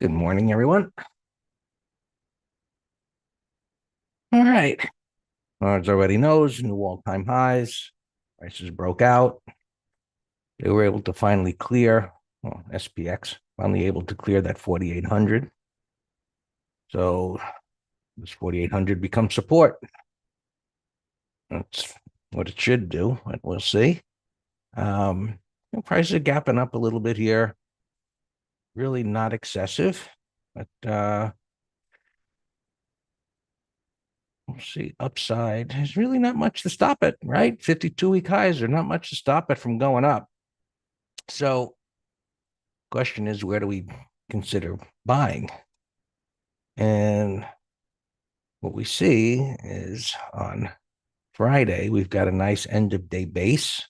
Good morning, everyone. All right. As already knows, new all-time highs. Prices broke out. They were able to finally clear, well, SPX finally able to clear that 4,800. So this 4,800 becomes support. That's what it should do, but we'll see. Prices are gapping up a little bit here. Really not excessive, but we'll see. Upside, there's really not much to stop it, right? 52-week highs are not much to stop it from going up. So, question is, where do we consider buying? And what we see is on Friday, we've got a nice end of day base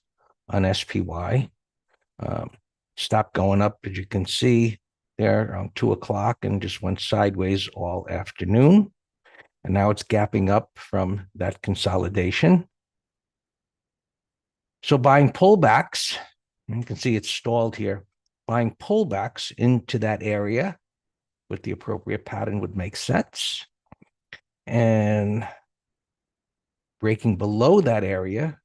on SPY. Stopped going up, as you can see there, around 2 o'clock, and just went sideways all afternoon. And now it's gapping up from that consolidation. So buying pullbacks, you can see it's stalled here. Buying pullbacks into that area with the appropriate pattern would make sense. And breaking below that area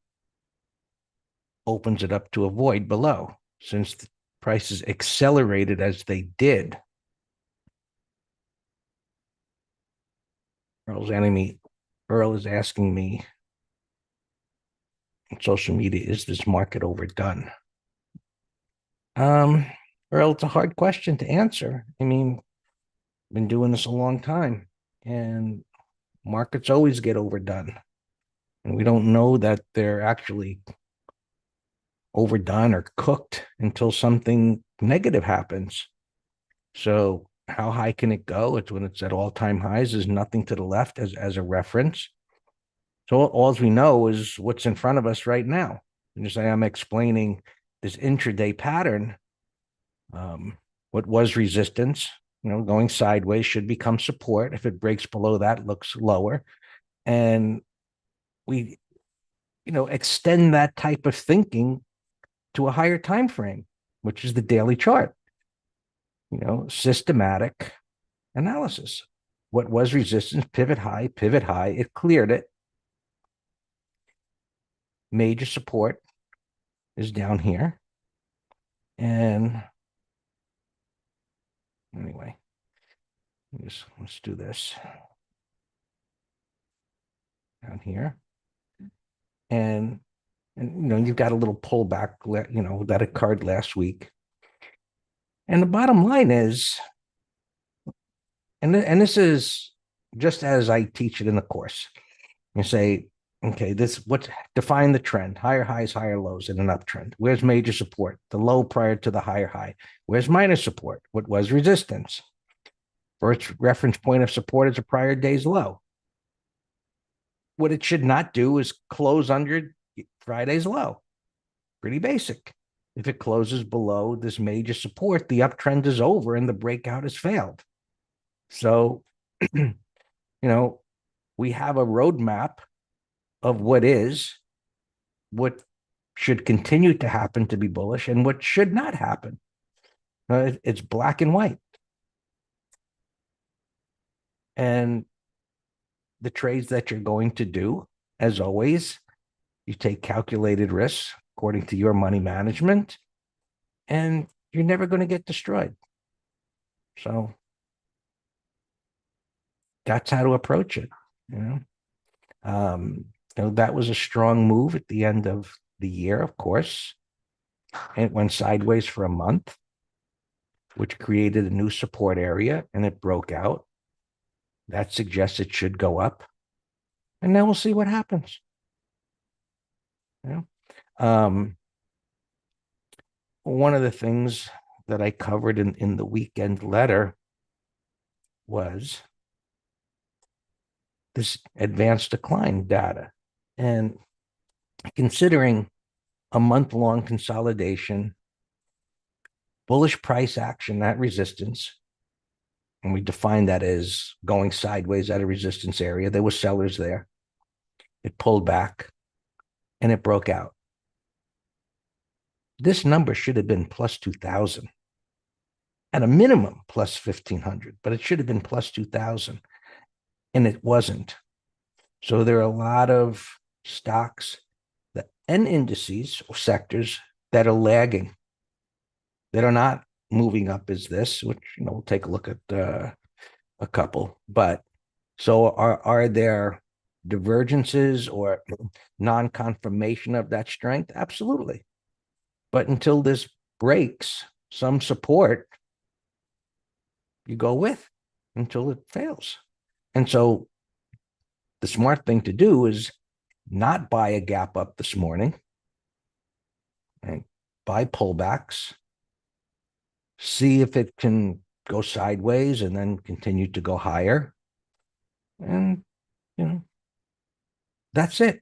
opens it up to a void below. Since the prices accelerated as they did, Earl is asking me on social media, is this market overdone? Earl, it's a hard question to answer. I mean, I've been doing this a long time, and markets always get overdone. And we don't know that they're actually overdone or cooked until something negative happens. So how high can it go? It's when it's at all-time highs. There's nothing to the left as a reference. So all we know is what's in front of us right now. And just I'm explaining this intraday pattern. What was resistance, going sideways should become support. If it breaks below that, looks lower. And we, extend that type of thinking to a higher time frame, which is the daily chart. Systematic analysis. What was resistance? Pivot high, it cleared it. Major support is down here. And anyway, let's do this down here. And you've got a little pullback, that occurred last week. And the bottom line is, and this is just as I teach it in the course. You say, okay, define the trend: higher highs, higher lows in an uptrend. Where's major support? The low prior to the higher high. Where's minor support? What was resistance? First reference point of support is a prior day's low. What it should not do is close under Friday's low. Pretty basic. If it closes below this major support, the uptrend is over and the breakout has failed. So, we have a roadmap of what should continue to happen to be bullish and what should not happen. It's black and white. And the trades that you're going to do, as always, you take calculated risks according to your money management, and you're never going to get destroyed. So that's how to approach it. That was a strong move at the end of the year, of course. It went sideways for a month, which created a new support area, and it broke out. That suggests it should go up. And then we'll see what happens. One of the things that I covered in the weekend letter was this advanced decline data. And considering a month-long consolidation, bullish price action at resistance, and we define that as going sideways at a resistance area. There were sellers there. It pulled back, and it broke out. This number should have been plus 2,000. at a minimum plus 1,500, but it should have been plus 2,000, and it wasn't. So there are a lot of stocks and indices or sectors that are lagging, that are not moving up as this, which, we'll take a look at a couple. But so are there divergences or non-confirmation of that strength? Absolutely. But until this breaks some support, you go with until it fails. And so the smart thing to do is not buy a gap up this morning, and buy pullbacks, see if it can go sideways and then continue to go higher. And, that's it.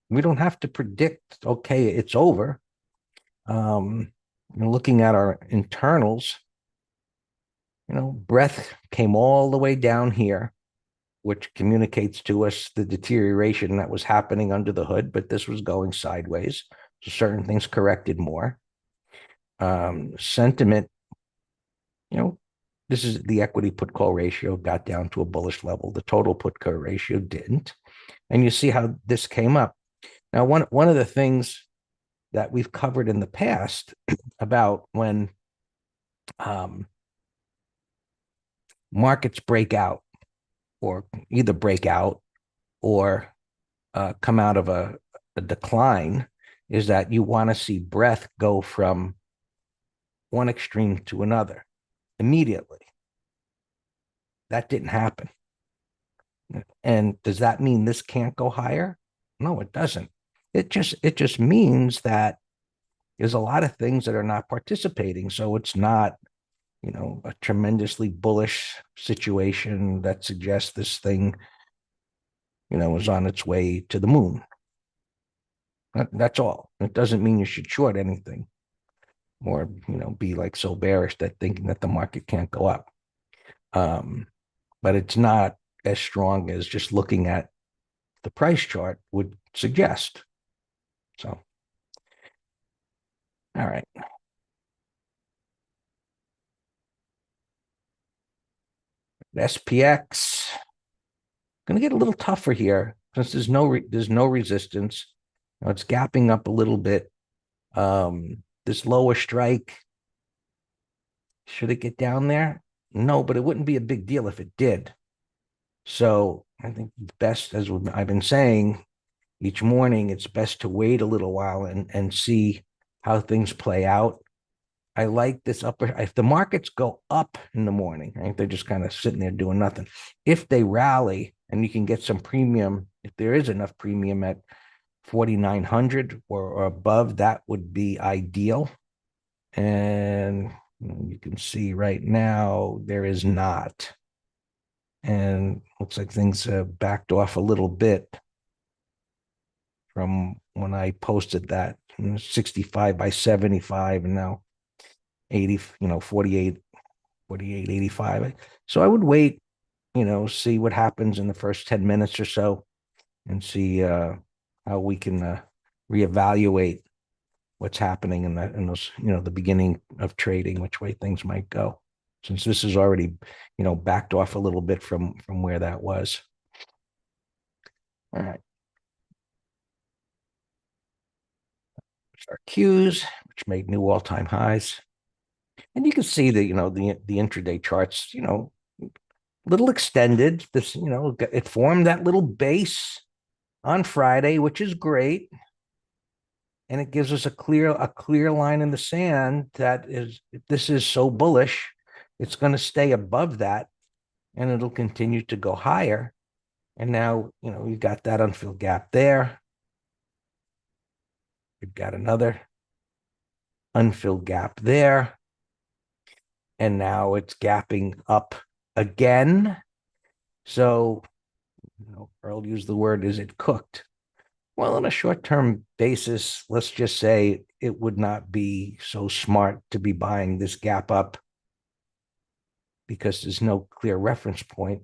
We don't have to predict, okay, it's over. Looking at our internals, breadth came all the way down here, which communicates to us the deterioration that was happening under the hood, but this was going sideways. So certain things corrected more. Sentiment, this is the equity put call ratio got down to a bullish level. The total put call ratio didn't. And you see how this came up. Now, one of the things that we've covered in the past about when markets break out, or either break out or come out of a decline, is that you want to see breadth go from one extreme to another immediately. That didn't happen. And does that mean this can't go higher? No, it doesn't. It just means that there's a lot of things that are not participating. So it's not, a tremendously bullish situation that suggests this thing, is on its way to the moon. That's all. It doesn't mean you should short anything, or, be like so bearish that thinking that the market can't go up. But it's not as strong as just looking at the price chart would suggest. So, all right. SPX going to get a little tougher here since there's no resistance. It's gapping up a little bit. This lower strike, should it get down there? No, but it wouldn't be a big deal if it did. So I think it's best, as I've been saying each morning, it's best to wait a little while and see how things play out. I like this if the markets go up in the morning, right? They're just kind of sitting there doing nothing. If they rally and you can get some premium, if there is enough premium at 4,900 or above, that would be ideal. And you can see right now there is not. And looks like things have backed off a little bit from when I posted that, 65 by 75, and now 80, 48, 85. So I would wait, see what happens in the first 10 minutes or so, and see how we can reevaluate what's happening in those, the beginning of trading, which way things might go, since this is already, backed off a little bit from where that was. All right. Our Qs, which made new all-time highs. And you can see that, the intraday charts, little extended. This, it formed that little base on Friday, which is great. And it gives us a clear line in the sand that is, if this is so bullish, it's going to stay above that and it'll continue to go higher. And now, you got that unfilled gap there. We've got another unfilled gap there. And now it's gapping up again. So, Earl used the word, is it cooked? Well, on a short-term basis, let's just say it would not be so smart to be buying this gap up, because there's no clear reference point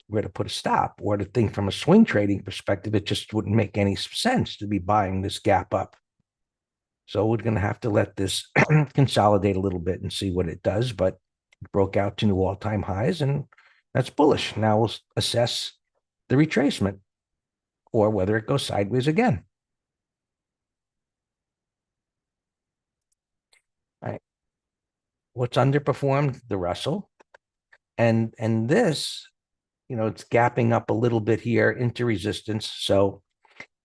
where to put a stop, or to think from a swing trading perspective, it just wouldn't make any sense to be buying this gap up. So we're going to have to let this consolidate a little bit and see what it does. But broke out to new all-time highs, and that's bullish. Now we'll assess the retracement or whether it goes sideways again. All right. What's underperformed? The Russell. And this, it's gapping up a little bit here into resistance. So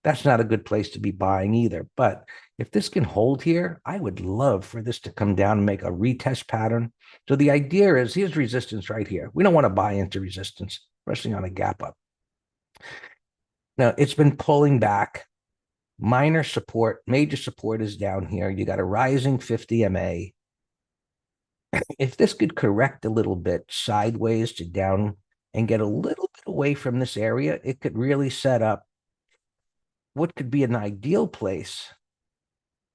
that's not a good place to be buying either. But if this can hold here, I would love for this to come down and make a retest pattern. So the idea is here's resistance right here. We don't want to buy into resistance, especially on a gap up. Now, it's been pulling back. Minor support, major support is down here. You got a rising 50 MA. If this could correct a little bit sideways to down and get a little bit away from this area, it could really set up what could be an ideal place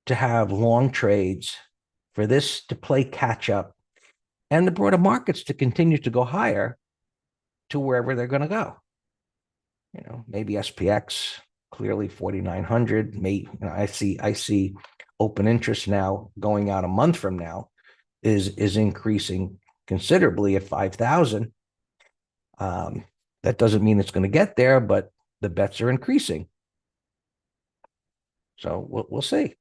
to have long trades, for this to play catch up, and the broader markets to continue to go higher to wherever they're going to go. Maybe SPX, clearly 4,900. I see open interest now going out a month from now is increasing considerably at 5,000. That doesn't mean it's going to get there, but the bets are increasing. So we'll see.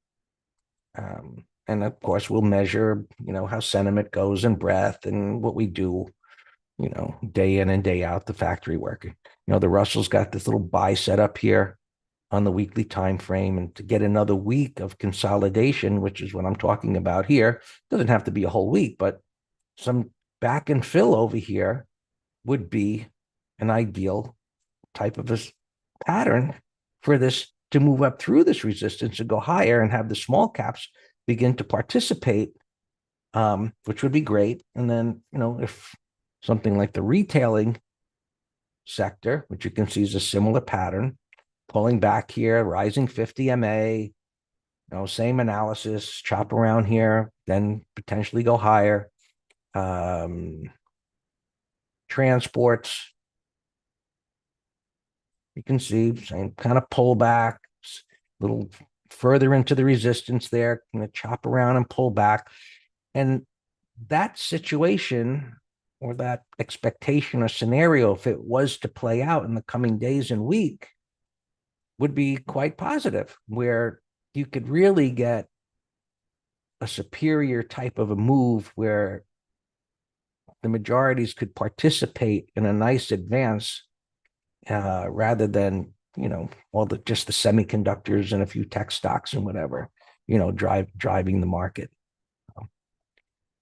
And of course, we'll measure, how sentiment goes and breadth and what we do, day in and day out, the factory work. The Russell's got this little buy set up here on the weekly time frame, and to get another week of consolidation, which is what I'm talking about here, doesn't have to be a whole week, but some back and fill over here would be an ideal type of a pattern for this to move up through this resistance and go higher and have the small caps begin to participate, which would be great. And then, if something like the retailing sector, which you can see is a similar pattern, pulling back here, rising 50 MA, same analysis, chop around here, then potentially go higher. Transports, you can see same kind of pullback, a little further into the resistance there, going to chop around and pull back. And that situation, or that expectation or scenario, if it was to play out in the coming days and week, would be quite positive, where you could really get a superior type of a move where the majorities could participate in a nice advance, rather than, just the semiconductors and a few tech stocks and whatever, driving the market.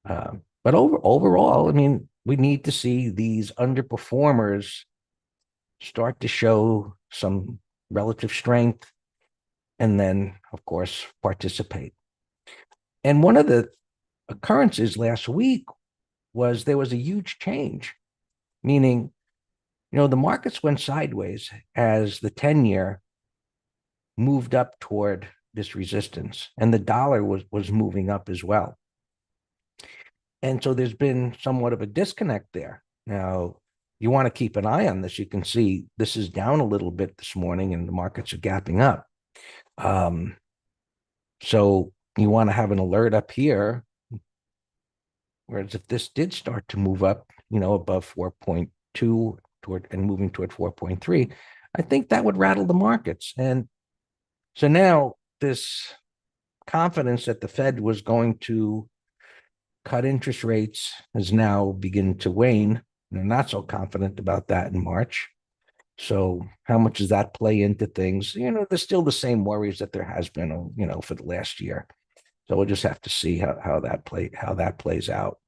But overall, I mean, we need to see these underperformers start to show some relative strength, and then, of course, participate. And one of the occurrences last week was there was a huge change, meaning, the markets went sideways as the 10-year moved up toward this resistance, and the dollar was moving up as well. And so there's been somewhat of a disconnect there. Now, you want to keep an eye on this. You can see this is down a little bit this morning, and the markets are gapping up. So you want to have an alert up here. Whereas if this did start to move up, above 4.2 and moving toward 4.3, I think that would rattle the markets. And so now this confidence that the Fed was going to cut interest rates has now begun to wane. They're not so confident about that in March. So how much does that play into things? There's still the same worries that there has been, for the last year. So we'll just have to see how that plays out.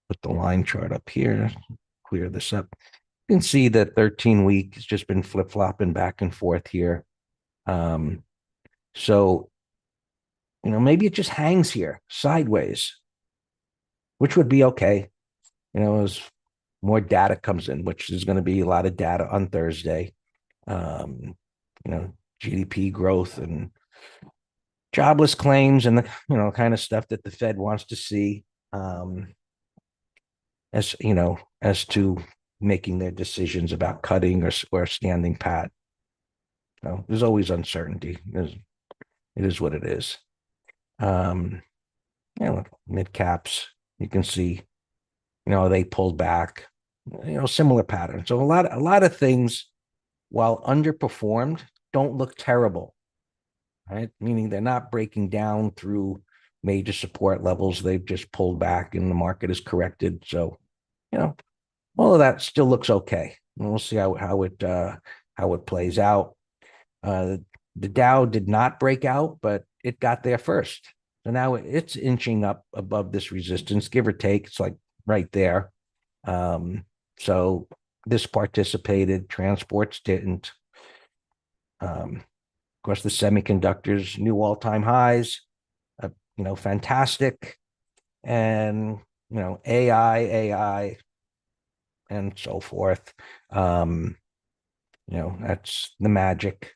Put the line chart up here, clear this up. You can see that 13-week has just been flip-flopping back and forth here. So, maybe it just hangs here sideways, which would be okay, as more data comes in, which is going to be a lot of data on Thursday. GDP growth and jobless claims and the, kind of stuff that the Fed wants to see, as to making their decisions about cutting or standing pat. There's always uncertainty. It is what it is. Um, mid caps, you can see, they pulled back, similar pattern. So a lot of things, while underperformed, don't look terrible, right? Meaning they're not breaking down through major support levels. They've just pulled back and the market is corrected. So, you know, all of that still looks okay. And we'll see how it plays out. Uh, the Dow did not break out, but it got there first. So now it's inching up above this resistance, give or take. It's like right there. So this participated, transports didn't. Of course, the semiconductors, new all-time highs, fantastic. And, AI, and so forth. That's the magic.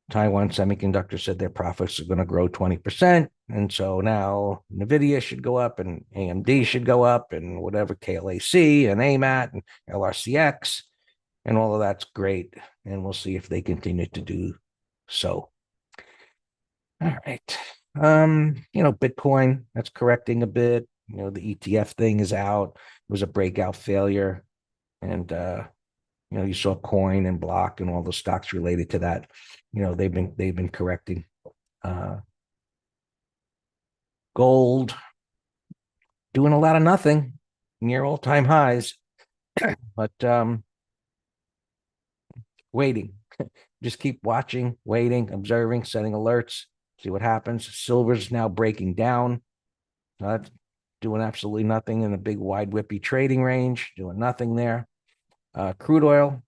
Taiwan Semiconductor said their profits are going to grow 20%. And so now NVIDIA should go up and AMD should go up and whatever KLAC and AMAT and LRCX and all of that's great. And we'll see if they continue to do so. All right. Bitcoin, that's correcting a bit. The ETF thing is out. It was a breakout failure. And you saw coin and block and all the stocks related to that. They've been correcting. Gold doing a lot of nothing, near all-time highs, but waiting. Just keep watching, waiting, observing, setting alerts, see what happens. Silver's now breaking down. That's doing absolutely nothing in a big wide whippy trading range, doing nothing there. Crude oil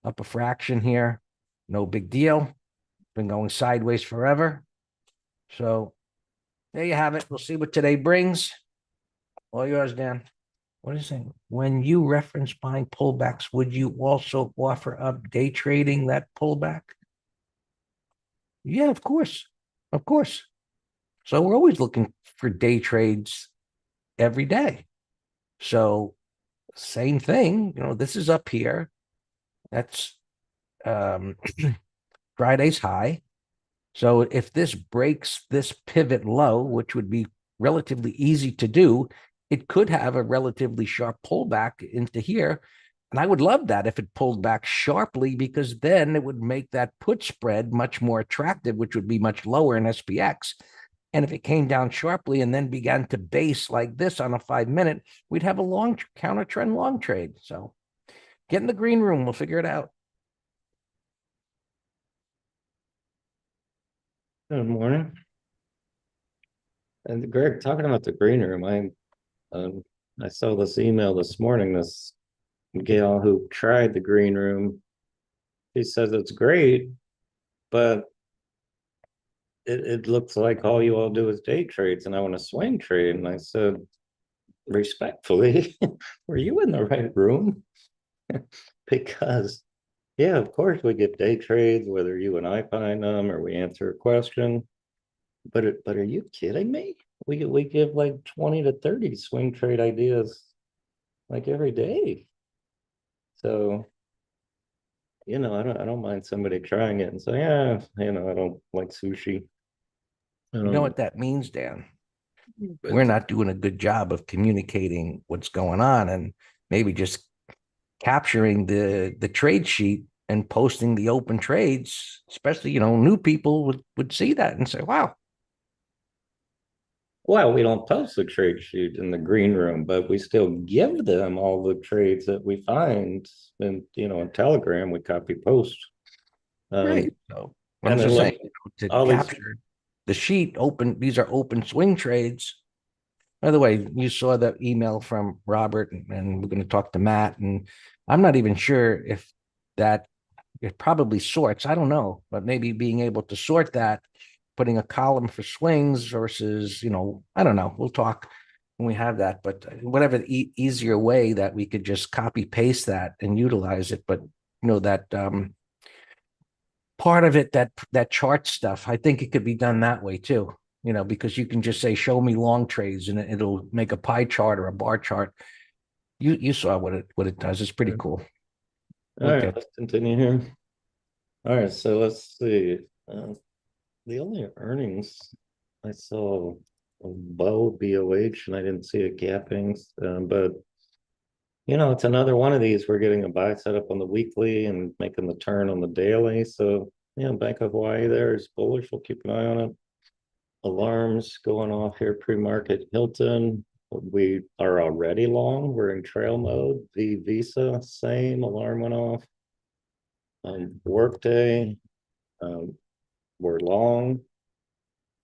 up a fraction here. No big deal. Been going sideways forever. So there you have it. We'll see what today brings. All yours, Dan. What is it? When you reference buying pullbacks, would you also offer up day trading that pullback? Yeah, of course. Of course. So we're always looking for day trades every day. So same thing, this is up here. That's Friday's high. So if this breaks this pivot low, which would be relatively easy to do, it could have a relatively sharp pullback into here. And I would love that if it pulled back sharply, because then it would make that put spread much more attractive, which would be much lower in SPX. And if it came down sharply and then began to base like this on a 5-minute, we'd have a long counter trend long trade. So get in the green room. We'll figure it out. Good morning. And Greg, talking about the green room, I saw this email this morning. This gal who tried the green room, she says it's great, but it looks like all you all do is day trades, and I want to swing trade. And I said, respectfully, were you in the right room? Because yeah, of course we get day trades, whether you and I find them or we answer a question. But are you kidding me? We give like 20 to 30 swing trade ideas like every day. So, I don't mind somebody trying it and say, yeah, I don't like sushi. I You know don't, what that means, Dan? We're but not doing a good job of communicating what's going on and maybe just capturing the trade sheet and posting the open trades, especially, new people would see that and say, wow. well, we don't post the trade sheet in the green room, but we still give them all the trades that we find. And in Telegram, we copy post. Um, Right. So I'm and then just saying, look, to all these capture the sheet open, these are open swing trades. By the way, you saw the email from Robert, and we're going to talk to Matt. And I'm not even sure if that it probably sorts. I don't know, but maybe being able to sort that, putting a column for swings versus, I don't know. We'll talk when we have that. But whatever the easier way that we could just copy paste that and utilize it. But that part of it, that chart stuff, I think it could be done that way too. Because you can just say, show me long trades, and it'll make a pie chart or a bar chart. You saw what it does. It's pretty cool. all We're right, good. let's continue here. All right, so let's see. The only earnings I saw a low BOH and I didn't see a gapping, but it's another one of these. We're getting a buy set up on the weekly and making the turn on the daily. So, Bank of Hawaii there is bullish. We'll keep an eye on it. Alarms going off here, pre-market Hilton. We are already long. We're in trail mode. The Visa, same alarm went off. Workday, um, we're long.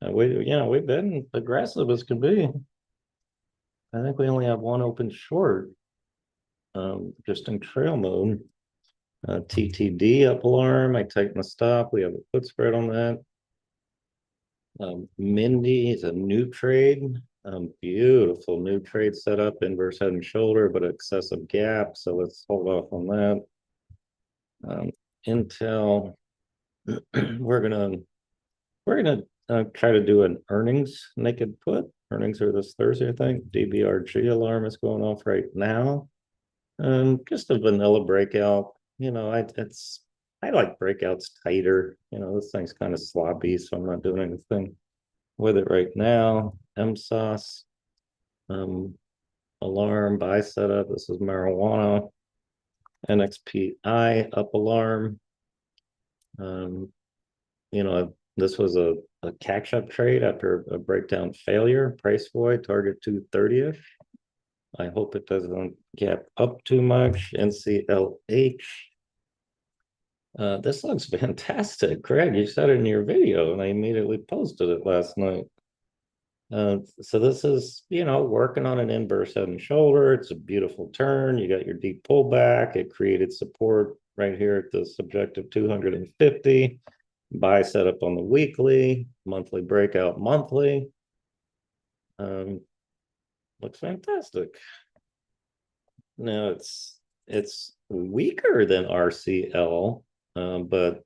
We've been aggressive as can be. I think we only have one open short, just in trail mode. TTD up alarm. I tighten the stop. We have a put spread on that. Mindy is a new trade. Beautiful new trade setup, inverse head and shoulder, but excessive gap. So let's hold off on that. Intel, we're gonna try to do an earnings naked put. Earnings are this Thursday, I think. DBRG alarm is going off right now. Just a vanilla breakout. I like breakouts tighter. This thing's kind of sloppy, so I'm not doing anything with it right now. MSOS, alarm buy setup. This is marijuana. NXPI up alarm. This was a catch up trade after a breakdown failure. Price void target 230ish. I hope it doesn't gap up too much. NCLH. This looks fantastic. Greg, you said it in your video and I immediately posted it last night. So this is, working on an inverse head and shoulder. It's a beautiful turn. You got your deep pullback. It created support right here at the subjective 250. Buy setup on the weekly, monthly breakout monthly. Looks fantastic. Now it's weaker than RCL, but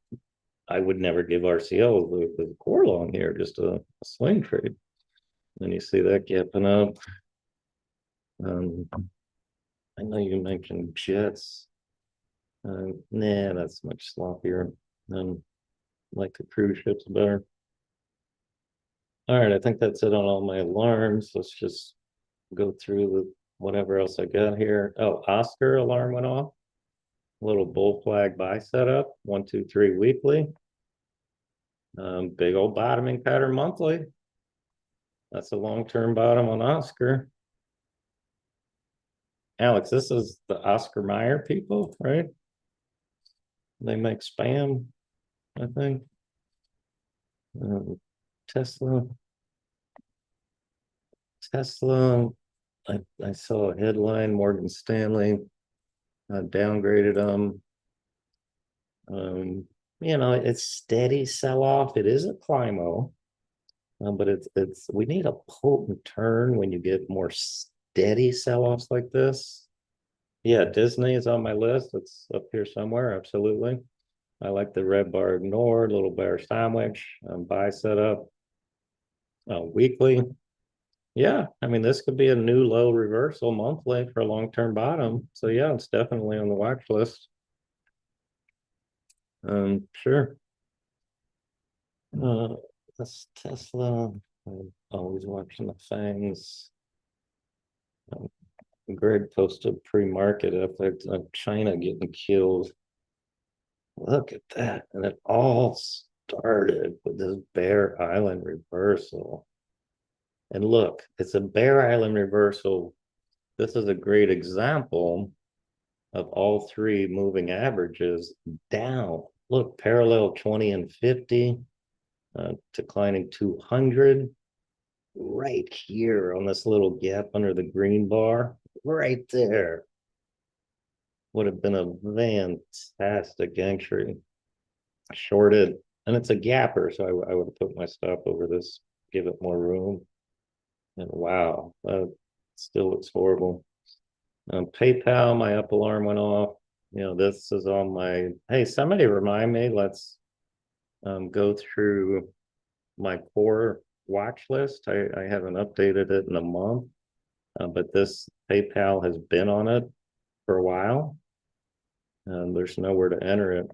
I would never give RCL the core long here, just a swing trade. Then you see that gapping up. I know you mentioned Jets. Nah, that's much sloppier. Like the cruise ships better. All right, I think that's it on all my alarms. Let's just go through the whatever else I got here. Oh, Oscar alarm went off. Little bull flag buy setup. 1, 2, 3 weekly. Big old bottoming pattern monthly. That's a long-term bottom on Oscar. Alex, this is the Oscar Mayer people, right? They make spam, I think. Tesla. I saw a headline, Morgan Stanley downgraded them. It's steady sell-off. It is a climo, but we need a potent turn when you get more steady sell-offs like this. Yeah, Disney is on my list. It's up here somewhere, absolutely. I like the red bar ignored, little bear sandwich, buy setup, weekly. Yeah, I mean, this could be a new low reversal monthly for a long-term bottom. So yeah, it's definitely on the watch list. Sure. That's Tesla. I'm always watching the fangs. Greg posted pre-market effect of China getting killed. Look at that. And it all started with this Bear Island reversal. And look, it's a Bear Island reversal. This is a great example of all three moving averages down. Look, parallel 20 and 50, declining 200. Right here on this little gap under the green bar, right there. Would have been a fantastic entry. Shorted, and it's a gapper, so I would have put my stop over this, give it more room. And wow, that still looks horrible. PayPal, my up alarm went off. This is on my, hey, somebody remind me, let's go through my core watch list. I haven't updated it in a month, but this PayPal has been on it for a while. There's nowhere to enter it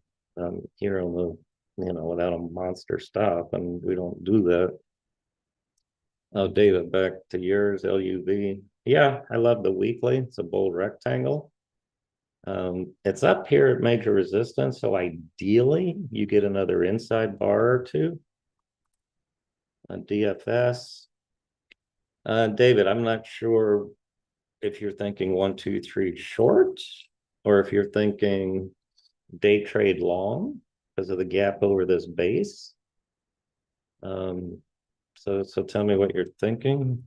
here on without a monster stop, and we don't do that. Oh, David, back to yours, LUV. Yeah, I love the weekly. It's a bold rectangle. It's up here at major resistance, so ideally you get another inside bar or two. DFS. David, I'm not sure if you're thinking 1, 2, 3 short, or if you're thinking day trade long because of the gap over this base. So tell me what you're thinking.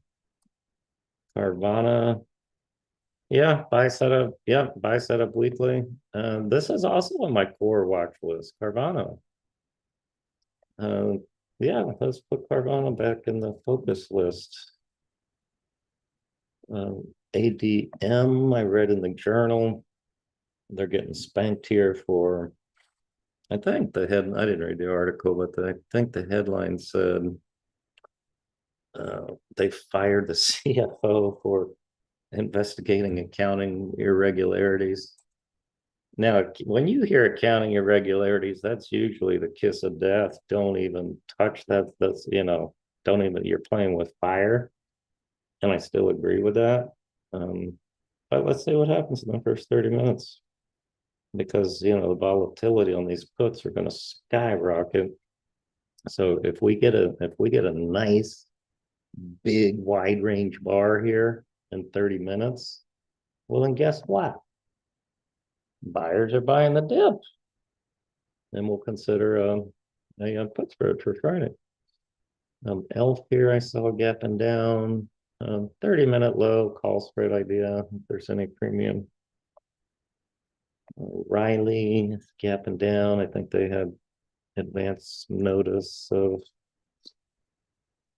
Carvana. Yeah, buy setup. Yeah, buy setup weekly. This is also on my core watch list, Carvana. Uh, yeah, let's put Carvana back in the focus list. ADM, I read in the journal, they're getting spanked here for, I think I didn't read the article, but I think the headline said they fired the CFO for investigating accounting irregularities. Now, when you hear accounting irregularities, that's usually the kiss of death. Don't even touch that. Don't even, you're playing with fire. And I still agree with that. Um, but let's see what happens in the first 30 minutes. Because, the volatility on these puts are going to skyrocket. So if we get a nice big wide range bar here in 30 minutes, well, then guess what? Buyers are buying the dip, and we'll consider a put spread for Friday. ELF here, I saw gapping down. 30-minute low call spread idea if there's any premium. Riley gapping down. I think they had advance notice of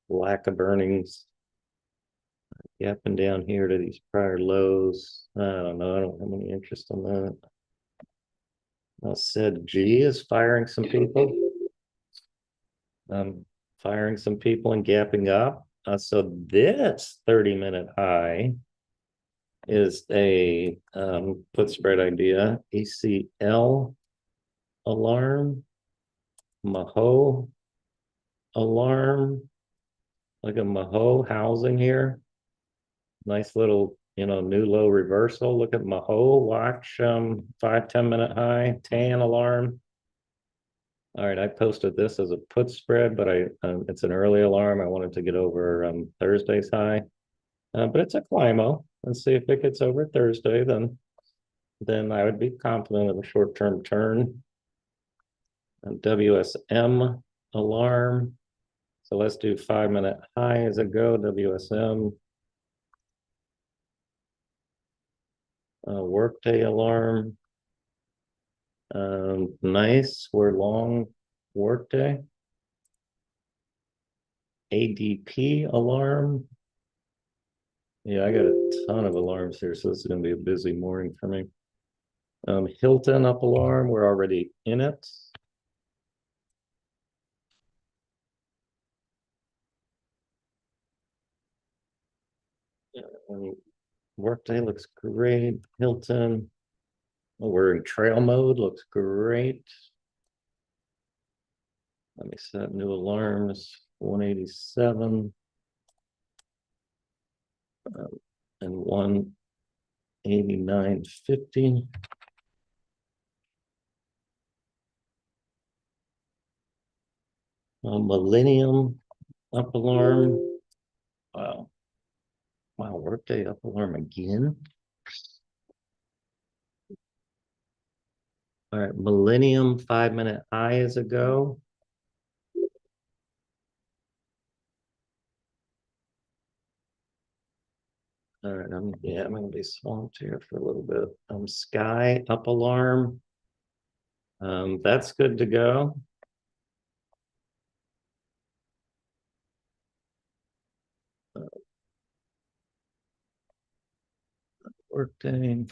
lack of earnings. Gapping down here to these prior lows. I don't know. I don't have any interest in that. Said G is firing some people. Firing some people and gapping up. So this 30-minute high is a put spread idea. ACL alarm, Maho alarm. Look at Maho housing here. Nice little, new low reversal. Look at Maho. Watch 5-10 minute high. Tan alarm. All right, I posted this as a put spread, but it's an early alarm. I wanted to get over Thursday's high, but it's a climo. Let's see if it gets over Thursday, then I would be confident of a short-term turn. WSM alarm. So let's do 5-minute high as a go. WSM. Workday alarm. Nice. We're long workday. ADP alarm. Yeah, I got a ton of alarms here, so this is going to be a busy morning for me. Hilton up alarm. We're already in it. Workday looks great. Hilton. We're in trail mode. Looks great. Let me set new alarms. 187 and 189.50. Millennium up alarm. Wow. Wow, workday up alarm again. All right, Millennium 5-minute high as a go. All right, I'm gonna be swamped here for a little bit. Sky up alarm. That's good to go. Workday.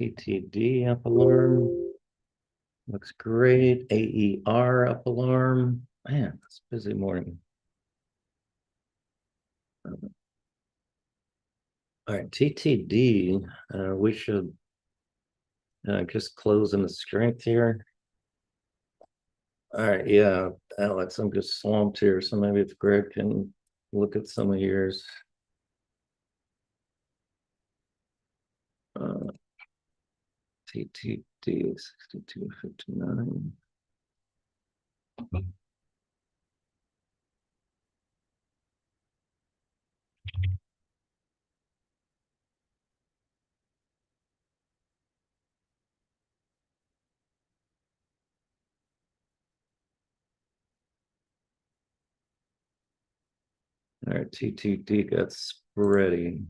PTD up alarm. Looks great. AER up alarm. Man, it's a busy morning. All right, TTD. We should just close in the strength here. All right, yeah, Alex, I'm just swamped here, so maybe if Greg can look at some of yours. TTD 62.59. All right, TTD got spready.